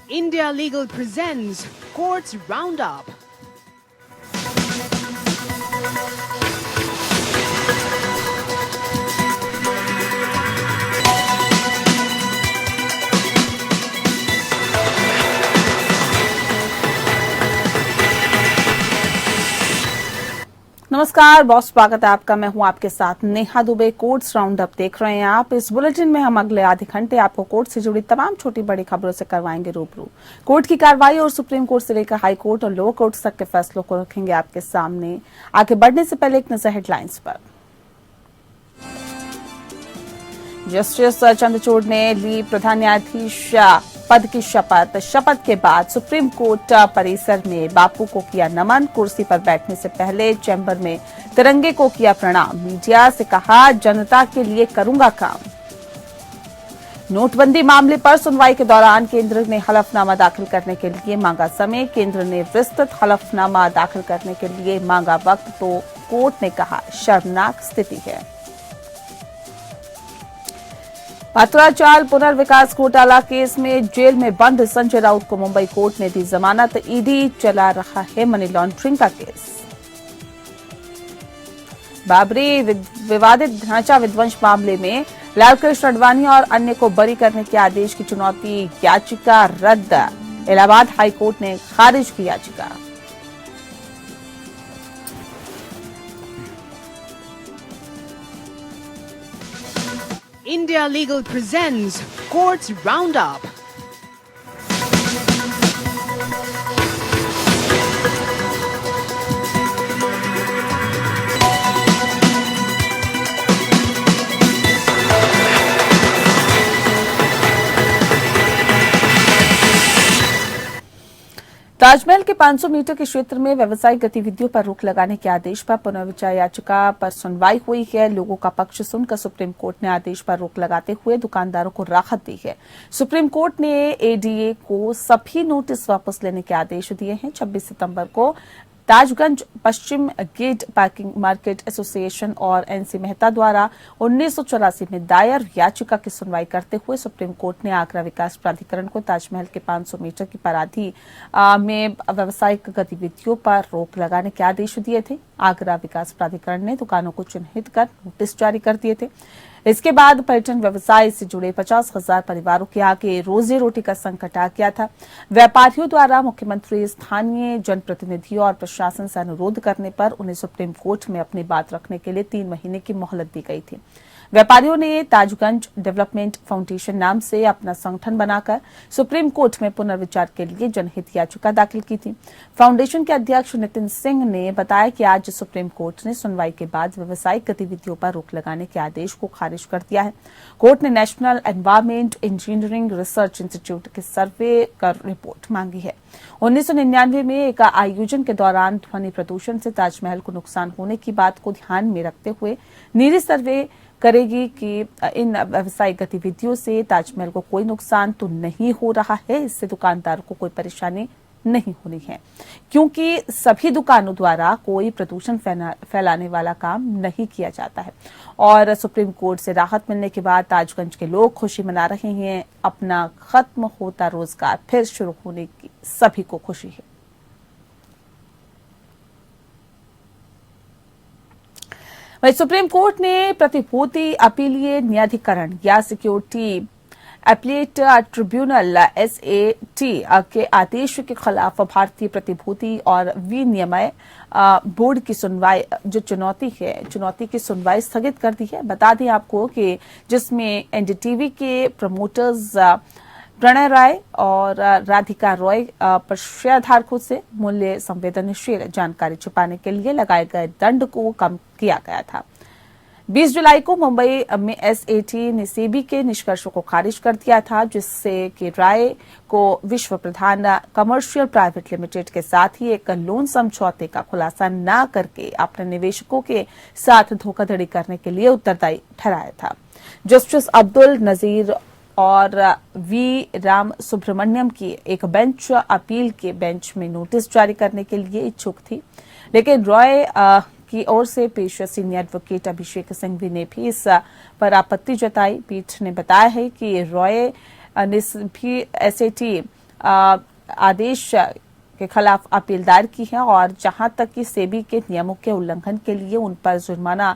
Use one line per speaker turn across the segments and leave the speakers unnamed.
India Legal presents Courts Roundup.
नमस्कार, बहुत स्वागत है आपका। मैं हूं आपके साथ Neha Dubey. Courts round up देख रहे हैं आप। इस बुलेटिन में हम अगले आधे घंटे आपको कोर्ट से जुड़ी तमाम छोटी बड़ी खबरों से करवाएंगे रूबरू। कोर्ट की कार्रवाई और सुप्रीम कोर्ट से लेकर हाई कोर्ट और लोअर कोर्ट तक के फैसलों को रखेंगे आपके सामने। आगे बढ़ने से पहले एक नजर हेडलाइंस पर। जस्टिस चंद्रचूड़ ने ली प्रधान न्यायाधीश पद की शपथ के बाद सुप्रीम कोर्ट परिसर में बापू को किया नमन। कुर्सी पर बैठने से पहले चैम्बर में तिरंगे को किया प्रणाम। मीडिया से कहा, जनता के लिए करूंगा काम। नोटबंदी मामले पर सुनवाई के दौरान केंद्र ने हलफनामा दाखिल करने के लिए मांगा समय। केंद्र ने विस्तृत हलफनामा दाखिल करने के लिए मांगा वक्त, तो कोर्ट ने कहा शर्मनाक स्थिति है। पात्राचाल पुनर्विकास घोटाला केस में जेल में बंद संजय राउत को मुंबई कोर्ट ने दी जमानत। ईडी चला रहा है मनी लॉन्ड्रिंग का केस। बाबरी विवादित ढांचा विध्वंस मामले में लालकृष्ण आडवाणी और अन्य को बरी करने के आदेश की चुनौती याचिका रद्द। इलाहाबाद हाई कोर्ट ने खारिज की याचिका।
India Legal presents Courts Roundup.
Taj Mahal के 500 मीटर के क्षेत्र में व्यावसायिक गतिविधियों पर रोक लगाने के आदेश पर पुनर्विचार याचिका पर सुनवाई हुई है। लोगों का पक्ष सुनकर सुप्रीम कोर्ट ने आदेश पर रोक लगाते हुए दुकानदारों को राहत दी है। सुप्रीम कोर्ट ने एडीए को सभी नोटिस वापस लेने के आदेश दिए हैं। 26 सितंबर को ताजगंज पश्चिम गेट पार्किंग मार्केट एसोसिएशन और एनसी मेहता द्वारा 1984 में दायर याचिका की सुनवाई करते हुए सुप्रीम कोर्ट ने आगरा विकास प्राधिकरण को ताजमहल के 500 मीटर की परिधि में व्यावसायिक गतिविधियों पर रोक लगाने के आदेश दिए थे। आगरा विकास प्राधिकरण ने दुकानों को चिन्हित कर नोटिस जारी कर दिए थे। इसके बाद पर्यटन व्यवसाय से जुड़े 50,000 परिवारों के आगे रोजी रोटी का संकट आ गया था। व्यापारियों द्वारा मुख्यमंत्री, स्थानीय जनप्रतिनिधियों और प्रशासन से अनुरोध करने पर उन्हें सुप्रीम कोर्ट में अपनी बात रखने के लिए 3 महीने की मोहलत दी गई थी। व्यापारियों ने ताजगंज डेवलपमेंट फाउंडेशन नाम से अपना संगठन बनाकर सुप्रीम कोर्ट में पुनर्विचार के लिए जनहित याचिका दाखिल की थी। फाउंडेशन के अध्यक्ष नितिन सिंह ने बताया कि आज सुप्रीम कोर्ट ने सुनवाई के बाद व्यावसायिक गतिविधियों पर रोक लगाने के आदेश को खारिज कर दिया है। कोर्ट ने national environment engineering research institute के सर्वे कर रिपोर्ट मांगी है। 1999 में एक आयोजन के दौरान ध्वनि प्रदूषण से ताजमहल को नुकसान होने की बात को ध्यान में रखते हुए नीरी सर्वे करेगी कि इन व्यावसायिक गतिविधियों से ताजमहल को कोई नुकसान तो नहीं हो रहा है, इससे दुकानदारों को कोई परेशानी नहीं होनी है, क्योंकि सभी दुकानों द्वारा कोई प्रदूषण फैलाने वाला काम नहीं किया जाता है। और सुप्रीम कोर्ट से राहत मिलने के बाद ताजगंज के लोग खुशी मना रहे हैं। अपना खत्म होता रोजगार फिर शुरू होने की सभी को खुशी है। वहीं सुप्रीम कोर्ट ने प्रतिभूति अपीलीय न्यायाधिकरण या सिक्योरिटी अपीलेट ट्रिब्यूनल एसएटी के आदेश के खिलाफ भारतीय प्रतिभूति और विनिमय बोर्ड की सुनवाई चुनौती की सुनवाई स्थगित कर दी है। बता दें आपको कि जिसमें एनडीटीवी के प्रमोटर्स प्रणय राय और राधिका रॉय पर शेयरधारकों से मूल्य संवेदनशील जानकारी छुपाने के लिए लगाए गए दंड को कम किया गया था। 20 जुलाई को मुंबई में एसएटी ने सेबी के निष्कर्षों को खारिज कर दिया था, जिससे कि राय को विश्व प्रधान कमर्शियल प्राइवेट लिमिटेड के साथ ही एक लोन समझौते का खुलासा न करके अपने निवेशकों के साथ धोखाधड़ी करने के लिए उत्तरदायी ठहराया था। जस्टिस अब्दुल नजीर और वी राम सुब्रमण्यम की एक बेंच अपील के बेंच में नोटिस जारी करने के लिए इच्छुक थी, लेकिन रॉय की ओर से पेश सीनियर एडवोकेट अभिषेक सिंघवी ने भी इस पर आपत्ति जताई। पीठ ने बताया है कि रॉय ने भी एसएटी आदेश के खिलाफ अपील दायर की है और जहां तक कि सेबी के नियमों के उल्लंघन के लिए उन पर जुर्माना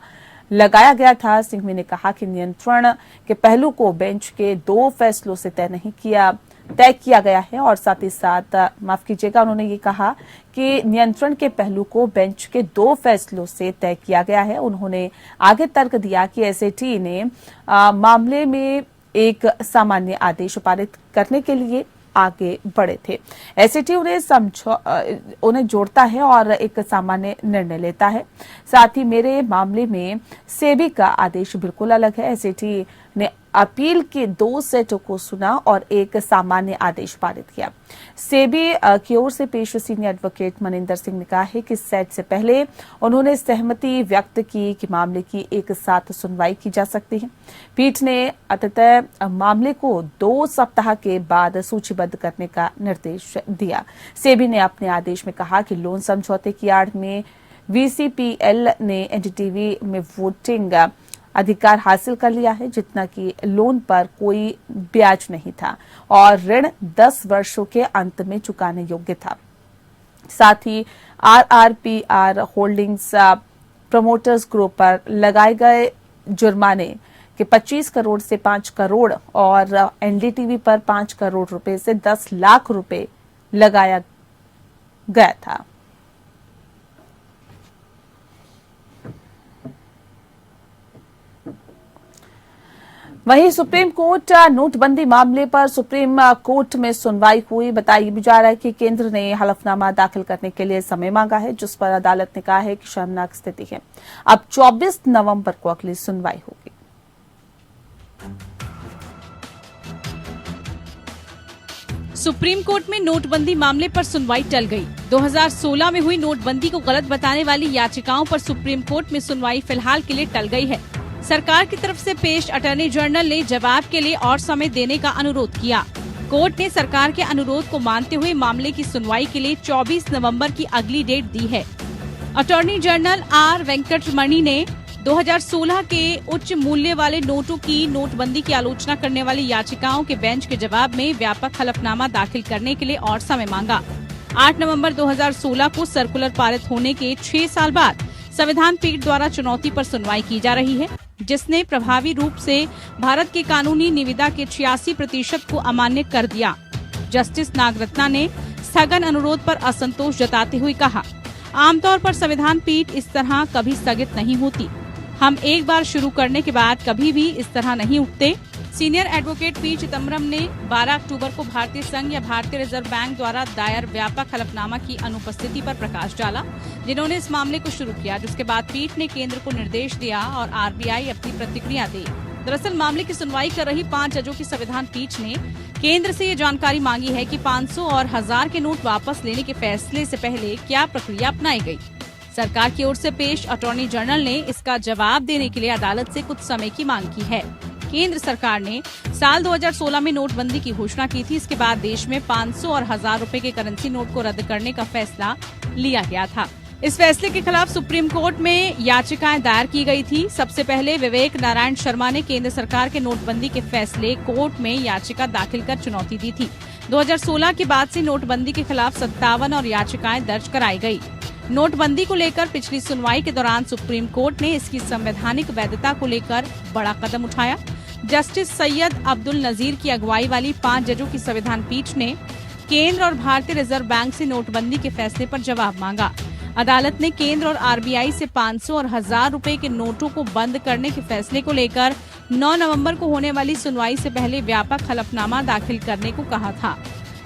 लगाया गया था, सिंघवी ने कहा कि नियंत्रण के पहलू को बेंच के 2 फैसलों से तय किया गया है और साथ ही साथ माफ कीजिएगा, उन्होंने ये कहा कि नियंत्रण के पहलू को बेंच के 2 फैसलों से तय किया गया है। उन्होंने आगे तर्क दिया कि एसएटी ने मामले में एक सामान्य आदेश पारित करने के लिए आगे बढ़े थे। एसएटी उन्हें जोड़ता है और एक सामान्य निर्णय लेता है। साथ ही मेरे मामले में सेबी का आदेश बिल्कुल अलग है। एसएटी ने अपील के 2 सेटों को सुना और एक सामान्य आदेश पारित किया। सेबी की ओर से पेश सीनियर एडवोकेट मनिंदर सिंह ने कहा है कि सेट से पहले उन्होंने सहमति व्यक्त की कि मामले की एक साथ सुनवाई की जा सकती है। पीठ ने अंततः मामले को 2 सप्ताह के बाद सूचीबद्ध करने का निर्देश दिया। सेबी ने अपने आदेश में कहा कि लोन समझौते की आड़ में वीसीपीएल ने एनडीटीवी में वोटिंग अधिकार हासिल कर लिया है, जितना कि लोन पर कोई ब्याज नहीं था और ऋण 10 वर्षों के अंत में चुकाने योग्य था। साथ ही आरआरपीआर होल्डिंग्स प्रमोटर्स ग्रुप पर लगाए गए जुर्माने के 25 करोड़ से 5 करोड़ और एनडीटीवी पर 5 करोड़ रुपए से 10 लाख रुपए लगाया गया था। वहीं सुप्रीम कोर्ट नोटबंदी मामले पर सुप्रीम कोर्ट में सुनवाई हुई। बताया भी जा रहा है कि केंद्र ने हलफनामा दाखिल करने के लिए समय मांगा है, जिस पर अदालत ने कहा है कि शर्मनाक स्थिति है। अब 24 नवंबर को अगली सुनवाई होगी।
सुप्रीम कोर्ट में नोटबंदी मामले पर सुनवाई टल गई। 2016 में हुई नोटबंदी को गलत बताने वाली याचिकाओं पर सुप्रीम कोर्ट में सुनवाई फिलहाल के लिए टल गई है। सरकार की तरफ से पेश अटॉर्नी जनरल ने जवाब के लिए और समय देने का अनुरोध किया। कोर्ट ने सरकार के अनुरोध को मानते हुए मामले की सुनवाई के लिए 24 नवंबर की अगली डेट दी है। अटॉर्नी जनरल आर वेंकटरमणि ने 2016 के उच्च मूल्य वाले नोटों की नोटबंदी की आलोचना करने वाली याचिकाओं के बेंच के जवाब में व्यापक हलफनामा दाखिल करने के लिए और समय मांगा। 8 नवंबर 2016 को सर्कुलर पारित होने के 6 साल बाद संविधान पीठ द्वारा चुनौती पर सुनवाई की जा रही है, जिसने प्रभावी रूप से भारत के कानूनी निविदा के 86% को अमान्य कर दिया। जस्टिस नागरत्ना ने स्थगन अनुरोध पर असंतोष जताते हुए कहा, आमतौर पर संविधान पीठ इस तरह कभी स्थगित नहीं होती। हम एक बार शुरू करने के बाद कभी भी इस तरह नहीं उठते। सीनियर एडवोकेट पी चिदम्बरम ने 12 अक्टूबर को भारतीय संघ या भारतीय रिजर्व बैंक द्वारा दायर व्यापक हलफनामा की अनुपस्थिति पर प्रकाश डाला, जिन्होंने इस मामले को शुरू किया, जिसके बाद पीठ ने केंद्र को निर्देश दिया और आरबीआई अपनी प्रतिक्रिया दी। दरअसल मामले की सुनवाई कर रही 5 जजों की संविधान पीठ ने केंद्र से ये जानकारी मांगी है कि 500 और 1000 के नोट वापस लेने के फैसले से पहले क्या प्रक्रिया अपनाई गई। सरकार की ओर से पेश अटॉर्नी जनरल ने इसका जवाब देने के लिए अदालत से कुछ समय की मांग की है। केंद्र सरकार ने साल 2016 में नोटबंदी की घोषणा की थी। इसके बाद देश में 500 और 1000 रुपए के करेंसी नोट को रद्द करने का फैसला लिया गया था। इस फैसले के खिलाफ सुप्रीम कोर्ट में याचिकाएं दायर की गई थी। सबसे पहले विवेक नारायण शर्मा ने केंद्र सरकार के नोटबंदी के फैसले कोर्ट में याचिका दाखिल कर चुनौती दी थी। 2016 के बाद से नोटबंदी के खिलाफ 57 और याचिकाएं दर्ज कराई गई। नोटबंदी को लेकर पिछली सुनवाई के दौरान सुप्रीम कोर्ट ने इसकी संवैधानिक वैधता को लेकर बड़ा कदम उठाया। जस्टिस सैयद अब्दुल नजीर की अगुवाई वाली 5 जजों की संविधान पीठ ने केंद्र और भारतीय रिजर्व बैंक से नोटबंदी के फैसले पर जवाब मांगा। अदालत ने केंद्र और आरबीआई से 500 और 1000 रुपए के नोटों को बंद करने के फैसले को लेकर 9 नवंबर को होने वाली सुनवाई से पहले व्यापक हलफनामा दाखिल करने को कहा था।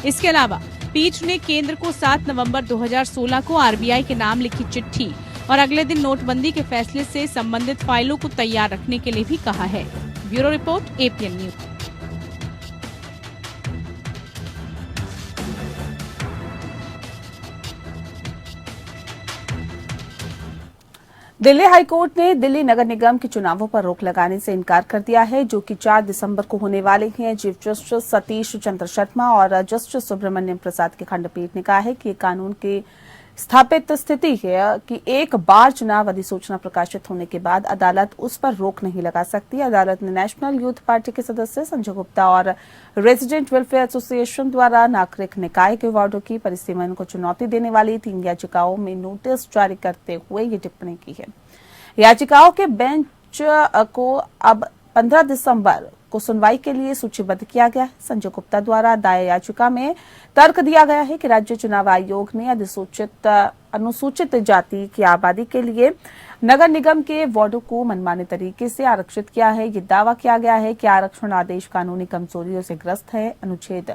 इसके अलावा पीठ ने केंद्र को 7 नवंबर 2016 को आरबीआई के नाम लिखी चिट्ठी और अगले दिन नोटबंदी के फैसले से संबंधित फाइलों को तैयार रखने के लिए भी कहा है। Bureau report, APN news.
Delhi high court ने दिल्ली नगर निगम के चुनावों पर रोक लगाने से इनकार कर दिया है, जो कि 4 दिसंबर को होने वाले हैं। चीफ जस्टिस सतीश चंद्र शर्मा और जस्टिस सुब्रमण्यम प्रसाद की खंडपीठ ने कहा है कि कानून के स्थापित स्थिति है कि एक बार चुनाव अधिसूचना प्रकाशित होने के बाद अदालत उस पर रोक नहीं लगा सकती। अदालत ने नेशनल यूथ पार्टी के सदस्य संजय गुप्ता और रेजिडेंट वेलफेयर एसोसिएशन द्वारा नागरिक निकाय के वार्डों की परिसीमन को चुनौती देने वाली 3 याचिकाओं में नोटिस जारी करते हुए ये टिप्पणी की है। याचिकाओं के बेंच को अब 15 दिसंबर को सुनवाई के लिए सूचीबद्ध किया गया है। संजय गुप्ता द्वारा दायर याचिका में तर्क दिया गया है कि राज्य चुनाव आयोग ने अनुसूचित जाति की आबादी के लिए नगर निगम के वार्डों को मनमाने तरीके से आरक्षित किया है। ये दावा किया गया है कि आरक्षण आदेश कानूनी कमजोरियों से ग्रस्त है। अनुच्छेद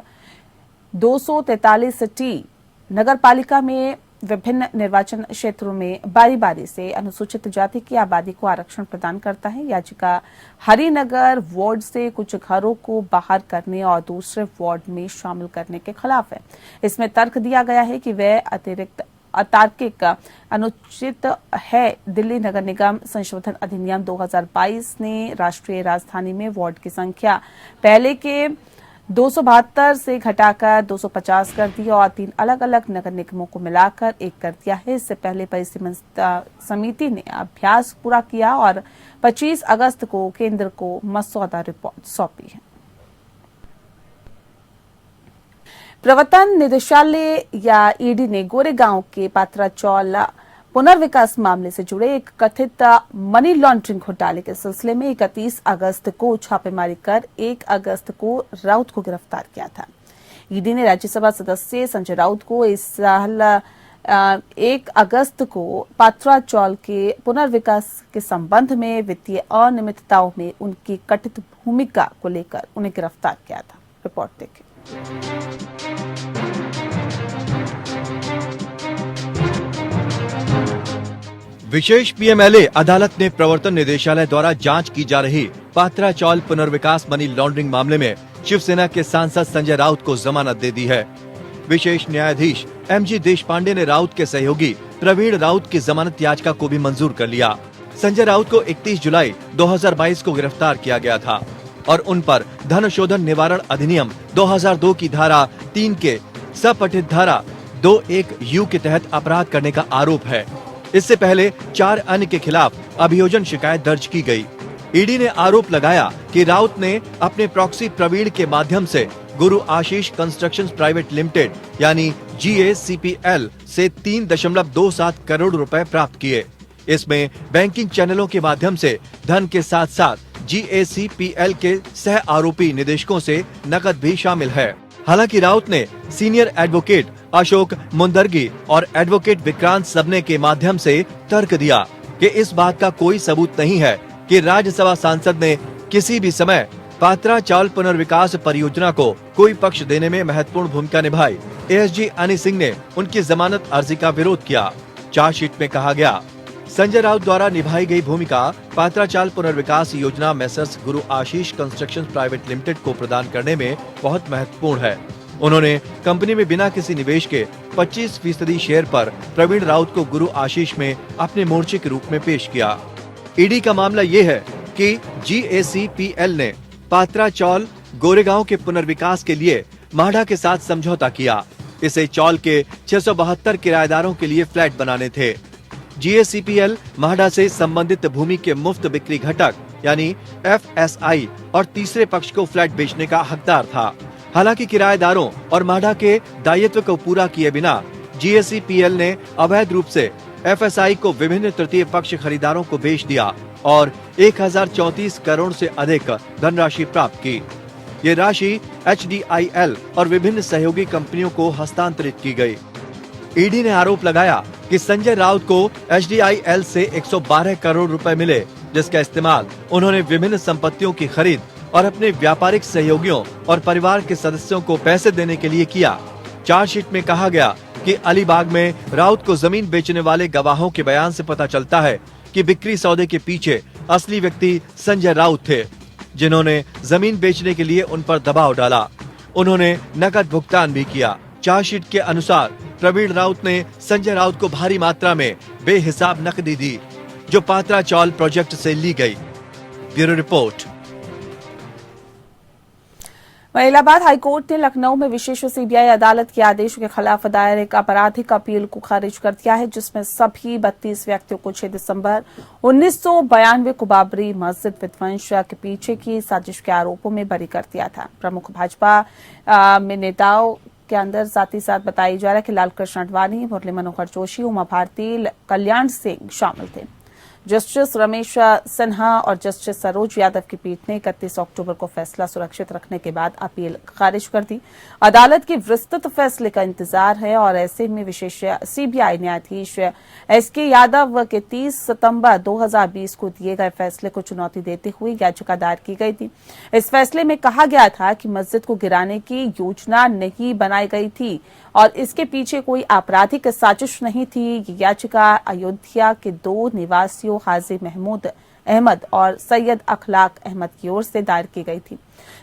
243 टी नगर पालिका में विभिन्न निर्वाचन क्षेत्रों में बारी बारी से अनुसूचित जाति की आबादी को आरक्षण प्रदान करता है। याचिका हरिनगर वार्ड से कुछ घरों को बाहर करने और दूसरे वार्ड में शामिल करने के खिलाफ है। इसमें तर्क दिया गया है कि वह अतार्किक अनुचित है। दिल्ली नगर निगम संशोधन अधिनियम 2022 ने राष्ट्रीय राजधानी में वार्ड की संख्या पहले के 272 से घटाकर 250 कर दिया और 3 अलग अलग नगर निगमों को मिलाकर 1 कर दिया है। इससे पहले परिसीमन समिति ने अभ्यास पूरा किया और 25 अगस्त को केंद्र को मसौदा रिपोर्ट सौंपी है। प्रवर्तन निदेशालय या ईडी ने गोरेगांव के पात्राचौल पुनर्विकास मामले से जुड़े एक कथित मनी लॉन्ड्रिंग घोटाले के सिलसिले में 31 अगस्त को छापेमारी कर 1 अगस्त को राउत को गिरफ्तार किया था। ईडी ने राज्यसभा सदस्य संजय राउत को इस साल 1 अगस्त को पात्राचौल के पुनर्विकास के संबंध में वित्तीय अनियमितताओं में उनकी कथित भूमिका को लेकर उन्हें गिरफ्तार किया था। रिपोर्ट देखें।
विशेष पीएमएलए अदालत ने प्रवर्तन निदेशालय द्वारा जांच की जा रही पात्राचौल पुनर्विकास मनी लॉन्ड्रिंग मामले में शिवसेना के सांसद संजय राउत को जमानत दे दी है। विशेष न्यायाधीश एमजी देशपांडे ने राउत के सहयोगी प्रवीण राउत की जमानत याचिका को भी मंजूर कर लिया। संजय राउत को 31 जुलाई 2022 को गिरफ्तार किया गया था और उन पर धन शोधन निवारण अधिनियम 2002 की धारा 3 के सपठित धारा 21U के तहत अपराध करने का आरोप है। इससे पहले 4 अन्य के खिलाफ अभियोजन शिकायत दर्ज की गई। ईडी ने आरोप लगाया कि राउत ने अपने प्रॉक्सी प्रवीण के माध्यम से गुरु आशीष कंस्ट्रक्शंस प्राइवेट लिमिटेड यानी GACPL से 3.27 करोड़ रुपए प्राप्त किए। इसमें बैंकिंग चैनलों के माध्यम से धन के साथ साथ GACPL के सह आरोपी निदेशकों से नकद भी शामिल है। हालांकि राउत ने सीनियर एडवोकेट अशोक मुंदरगी और एडवोकेट विक्रांत सबने के माध्यम से तर्क दिया कि इस बात का कोई सबूत नहीं है कि राज्यसभा सांसद ने किसी भी समय पात्राचौल पुनर्विकास परियोजना को कोई पक्ष देने में महत्वपूर्ण भूमिका निभाई। ASG अनी सिंह ने उनकी जमानत अर्जी का विरोध किया। चार्जशीट में कहा गया, संजय राउत द्वारा निभाई गई भूमिका पात्राचौल पुनर्विकास योजना मेसर्स गुरु आशीष कंस्ट्रक्शंस प्राइवेट लिमिटेड को प्रदान करने में बहुत महत्वपूर्ण है। उन्होंने कंपनी में बिना किसी निवेश के 25% शेयर पर प्रवीण राउत को गुरु आशीष में अपने मोर्चे के रूप में पेश किया। ईडी का मामला ये है कि GACPL ने पात्राचौल गोरेगांव के पुनर्विकास के लिए माढ़ा के साथ समझौता किया। इसे चौल के 672 किराएदारों के लिए फ्लैट बनाने थे। GACPL माढ़ा से संबंधित भूमि के मुफ्त बिक्री घटक यानी FSI और तीसरे पक्ष को फ्लैट बेचने का हकदार था। हालांकि किराएदारों और माढ़ा के दायित्व को पूरा किए बिना GACPL ने अवैध रूप से FSI को विभिन्न तृतीय पक्ष खरीदारों को बेच दिया और 1034 करोड़ से अधिक धनराशि प्राप्त की। ये राशि HDIL और विभिन्न सहयोगी कंपनियों को हस्तांतरित की गई। ईडी ने आरोप लगाया कि संजय राउत को HDIL से 112 करोड़ रुपए मिले, जिसका इस्तेमाल उन्होंने विभिन्न संपत्तियों की खरीद और अपने व्यापारिक सहयोगियों और परिवार के सदस्यों को पैसे देने के लिए किया। चार्जशीट में कहा गया कि अलीबाग में राउत को जमीन बेचने वाले गवाहों के बयान से पता चलता है कि बिक्री सौदे के पीछे असली व्यक्ति संजय राउत थे, जिन्होंने जमीन बेचने के लिए उन पर दबाव डाला। उन्होंने नकद भुगतान भी किया। चार्जशीट के अनुसार प्रवीण राउत ने संजय राउत को भारी मात्रा में बेहिसाब नकदी दी, जो पात्राचौल प्रोजेक्ट से ली गई। Bureau report.
इलाहाबाद हाईकोर्ट ने लखनऊ में विशेष सीबीआई अदालत के आदेश के खिलाफ दायर एक आपराधिक अपील को खारिज कर दिया है, जिसमें सभी 32 व्यक्तियों को 6 दिसंबर 1992 को बाबरी मस्जिद विध्वंस के पीछे की साजिश के आरोपों में बरी कर दिया था। प्रमुख भाजपा में नेताओं के अंदर साथ ही साथ बताया जा रहा है कि लालकृष्ण आडवाणी, मुरली मनोहर जोशी, उमा भारती, कल्याण सिंह शामिल थे। जस्टिस रमेश सिन्हा और जस्टिस सरोज यादव की पीठ ने 31 अक्टूबर को फैसला सुरक्षित रखने के बाद अपील खारिज कर दी। अदालत के विस्तृत फैसले का इंतजार है और ऐसे में विशेष सीबीआई न्यायाधीश एसके यादव के 30 सितंबर 2020 को दिए गए फैसले को चुनौती देते हुए याचिका दायर की गई थी। इस फैसले में कहा गया था कि मस्जिद को गिराने की योजना नहीं बनाई गई थी और इसके पीछे कोई आपराधिक साजिश नहीं थी। ये याचिका अयोध्या के 2 निवासियों हाजी महमूद अहमद और सैयद अखलाक अहमद की ओर से दायर की गई थी,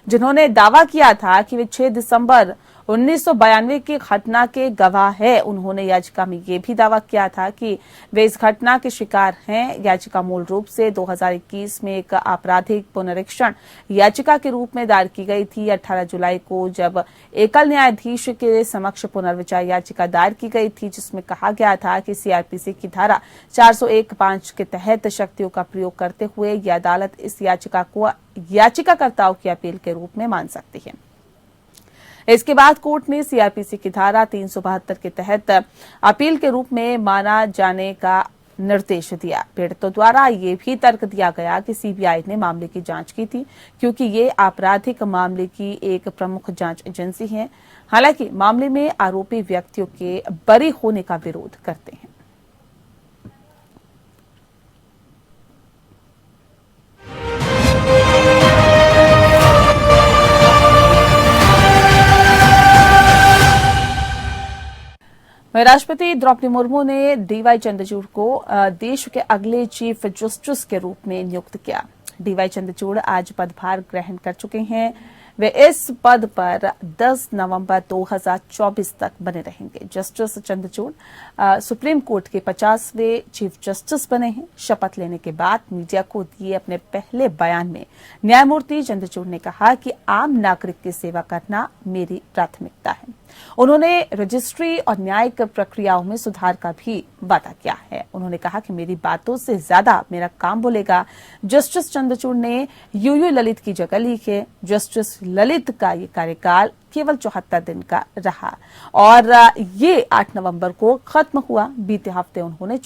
जिन्होंने दावा किया था कि वे 6 दिसंबर 1992 की घटना के गवाह है। उन्होंने याचिका में यह भी दावा किया था कि वे इस घटना के शिकार हैं। याचिका मूल रूप से 2021 में एक आपराधिक पुनरीक्षण याचिका के रूप में दायर की गई थी। 18 जुलाई को जब एकल न्यायाधीश के समक्ष पुनर्विचार याचिका दायर की गई थी, जिसमें कहा गया था कि सीआरपीसी की धारा 401(5) के तहत शक्तियों का प्रयोग करते हुए यह अदालत इस याचिका को याचिकाकर्ताओं की अपील के रूप में मान सकती है। इसके बाद कोर्ट ने सीआरपीसी की धारा 372 के तहत अपील के रूप में माना जाने का निर्देश दिया। पीड़ितों द्वारा ये भी तर्क दिया गया कि सीबीआई ने मामले की जांच की थी, क्योंकि ये आपराधिक मामले की एक प्रमुख जांच एजेंसी है। हालांकि मामले में आरोपी व्यक्तियों के बरी होने का विरोध करते हैं। राष्ट्रपति द्रौपदी मुर्मू ने डीवाई चंद्रचूड़ को देश के अगले चीफ जस्टिस के रूप में नियुक्त किया। डीवाई चंद्रचूड़ आज पदभार ग्रहण कर चुके हैं। वे इस पद पर 10 नवंबर 2024 तक बने रहेंगे। जस्टिस चंद्रचूड़ सुप्रीम कोर्ट के 50वें चीफ जस्टिस बने हैं। शपथ लेने के बाद मीडिया को दिए अपने पहले बयान में न्यायमूर्ति चंद्रचूड़ ने कहा कि आम नागरिक की सेवा करना मेरी प्राथमिकता है। उन्होंने रजिस्ट्री और न्यायिक प्रक्रियाओं में सुधार का भी वादा किया है। उन्होंने कहा कि मेरी बातों से ज्यादा मेरा काम बोलेगा। जस्टिस चंद्रचूड़ ने यूयू ललित की जगह ली है। जस्टिस ललित का ये कार्यकाल केवल 74 दिन का रहा और ये 8 नवंबर को खत्म हुआ। बीते हफ्ते उन्होंने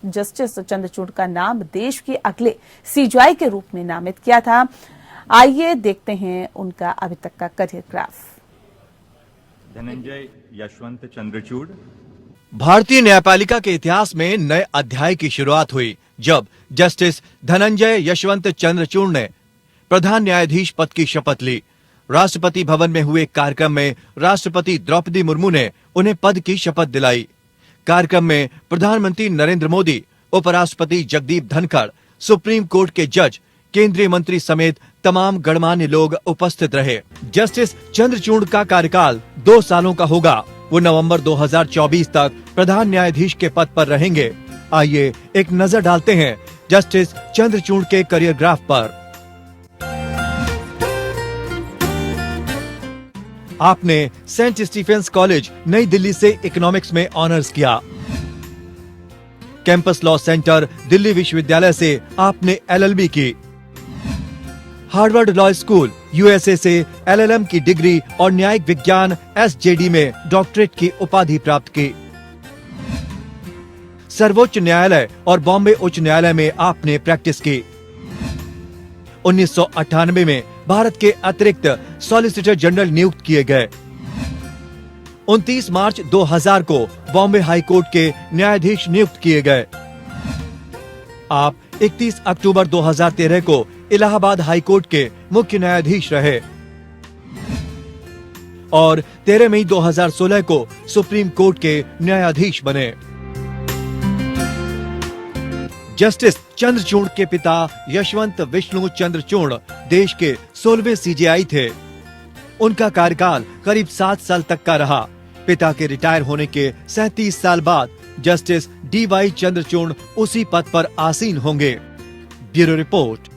जस्टिस चंद्रचूड़ का नाम देश के अगले सीजीआई के रूप में नामित किया था। आइए देखते हैं उनका अभी तक का करियर ग्राफ।
धनंजय यशवंत चंद्रचूड़।
भारतीय न्यायपालिका के इतिहास में नए अध्याय की शुरुआत हुई जब जस्टिस धनंजय यशवंत चंद्रचूड़ ने प्रधान न्यायाधीश पद की शपथ ली। राष्ट्रपति भवन में हुए कार्यक्रम में राष्ट्रपति द्रौपदी मुर्मू ने उन्हें पद की शपथ दिलाई। कार्यक्रम में प्रधानमंत्री नरेंद्र मोदी, उपराष्ट्रपति जगदीप धनखड़, सुप्रीम कोर्ट के जज, केंद्रीय मंत्री समेत तमाम गणमान्य लोग उपस्थित रहे। जस्टिस चंद्रचूड़ का कार्यकाल 2 सालों का होगा। वो नवंबर 2024 तक प्रधान न्यायाधीश के पद पर रहेंगे। आइए एक नजर डालते हैं जस्टिस चंद्रचूड़ के करियर ग्राफ पर। आपने सेंट स्टीफेंस कॉलेज नई दिल्ली से इकोनॉमिक्स में ऑनर्स किया। कैंपस लॉ सेंटर दिल्ली विश्वविद्यालय से आपने एलएलबी की। हार्वर्ड लॉ स्कूल यूएसए से एलएलएम की डिग्री और न्यायिक विज्ञान एसजेडी में डॉक्टरेट की उपाधि प्राप्त की। सर्वोच्च न्यायालय और बॉम्बे उच्च न्यायालय में आपने प्रैक्टिस की। 1998 में भारत के अतिरिक्त सॉलिसिटर जनरल नियुक्त किए गए। 29 मार्च 2000 को बॉम्बे हाई कोर्ट के न्यायाधीश नियुक्त किए गए। आप 31 अक्टूबर 2013 को इलाहाबाद हाई कोर्ट के मुख्य न्यायाधीश रहे और 13 मई 2016 को सुप्रीम कोर्ट के न्यायाधीश बने। जस्टिस चंद्रचूड़ के पिता यशवंत विष्णु चंद्रचूड़ देश के 16वें सीजेआई थे। उनका कार्यकाल करीब 7 साल तक का रहा। पिता के रिटायर होने के 37 साल बाद जस्टिस डीवाई चंद्रचूड़ उसी पद पर आसीन होंगे। Bureau report.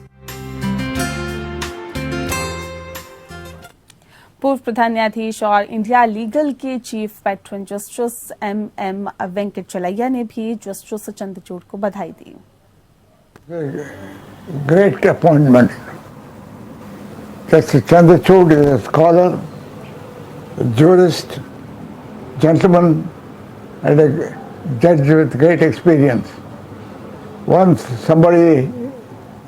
पूर्व प्रधान न्यायाधीश और इंडिया लीगल के chief patron justice MM Venkatachaliah ने भी जस्टिस चंद्रचूड़ को बधाई दी।
Great appointment. Justice Chandrachud is a scholar, a jurist, gentleman, and a judge with great experience. Once somebody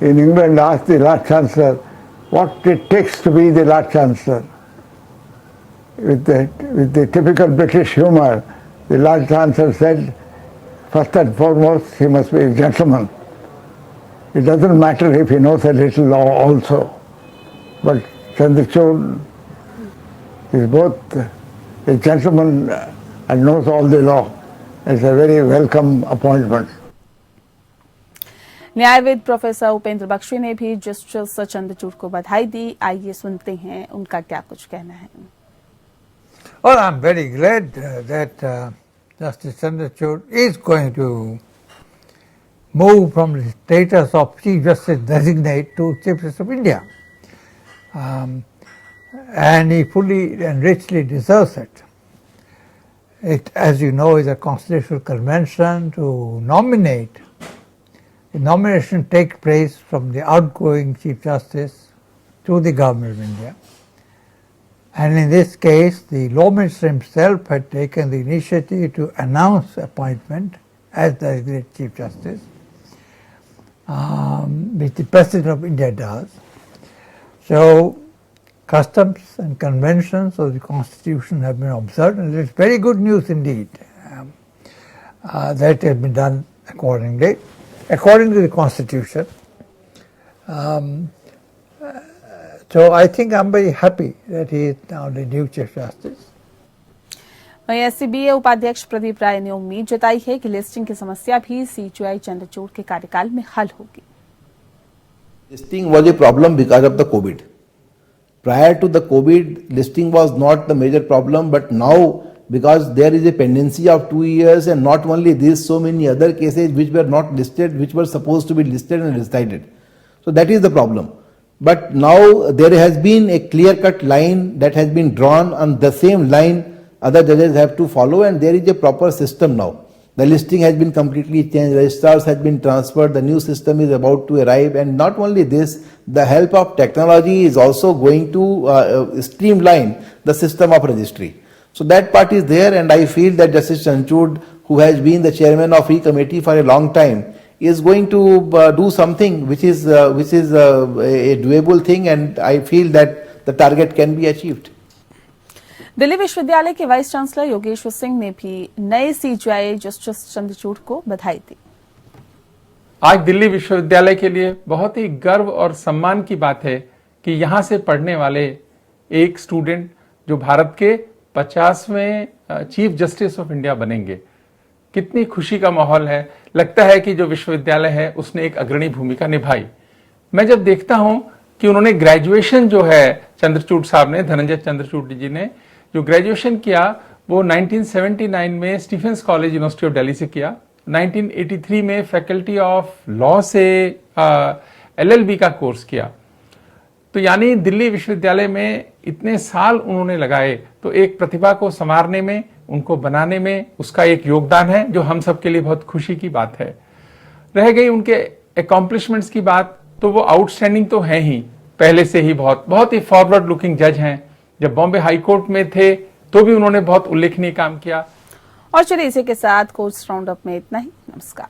in England asked the Lord Chancellor what it takes to be the Lord Chancellor. With the typical British humour, the Lord Chancellor said, first and foremost, he must be a gentleman. It doesn't matter if he knows a little law also. But Chandrachud is both a gentleman and knows all the law. It's a very welcome appointment.
न्यायविद professor Upendra Baxi ने भी justice Chandrachud को बधाई दी। आइए सुनते हैं उनका क्या कुछ कहना है।
Well, I'm very glad that Justice Chandrachud is going to move from the status of Chief Justice Designate to Chief Justice of India. And he fully and richly deserves it. It, as you know, is a constitutional convention to nominate. The nomination takes place from the outgoing Chief Justice to the Government of India. And in this case, the Law Minister himself had taken the initiative to announce appointment as the Chief Justice, which the President of India does. So, customs and conventions of the Constitution have been observed, and it's very good news indeed that has been done accordingly, according to the Constitution. So I think I'm very happy that he is now the new Chief Justice.
वहीं SCBA उपाध्यक्ष प्रदीप राय ने उम्मीद जताई है कि listing की समस्या भी CJI चंद्रचूड़ के कार्यकाल में हल होगी।
Listing was a problem because of the COVID. Prior to the COVID, listing was not the major problem, but now because there is a pendency of 2 years, and not only this, so many other cases which were not listed, which were supposed to be listed and decided. So that is the problem. But now there has been a clear-cut line that has been drawn, on the same line other judges have to follow, and there is a proper system now. The listing has been completely changed, registrars has been transferred, the new system is about to arrive, and not only this, the help of technology is also going to streamline the system of registry. So that part is there, and I feel that Justice Chandrachud, who has been the chairman of the committee for a long time, is going to do something which is a doable thing, and I feel that the target can be achieved.
Delhi विश्वविद्यालय के vice chancellor Yogeshwar Singh ने भी नए CJI justice Chandrachud को बधाई दी।
आज दिल्ली विश्वविद्यालय के लिए बहुत ही गर्व और सम्मान की बात है कि यहां से पढ़ने वाले एक स्टूडेंट जो भारत के 50वें चीफ जस्टिस ऑफ इंडिया बनेंगे। कितनी खुशी का माहौल है। लगता है कि जो विश्वविद्यालय है उसने एक अग्रणी भूमिका निभाई। मैं जब देखता हूं कि उन्होंने ग्रेजुएशन जो है चंद्रचूड़ साहब ने, धनंजय चंद्रचूड़ जी ने जो ग्रेजुएशन किया वो 1979 में Stephen's college university of Delhi से किया। 1983 में फैकल्टी ऑफ लॉ से LLB का कोर्स किया। तो यानी दिल्ली विश्वविद्यालय में इतने साल उन्होंने लगाए, तो एक प्रतिभा को संवारने में, उनको बनाने में उसका एक योगदान है जो हम सब के लिए बहुत खुशी की बात है। रह गई उनके अकॉम्प्लिशमेंट्स की बात, तो वो आउटस्टैंडिंग तो है ही, पहले से ही बहुत ही फॉरवर्ड लुकिंग जज हैं। जब बॉम्बे हाई कोर्ट में थे तो भी उन्होंने बहुत उल्लेखनीय काम किया।
और चलिए इसी के साथ कोर्ट्स राउंड अप में इतना ही। नमस्कार।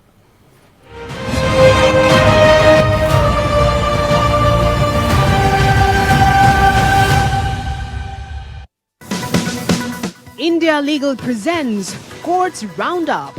India Legal presents Courts Roundup.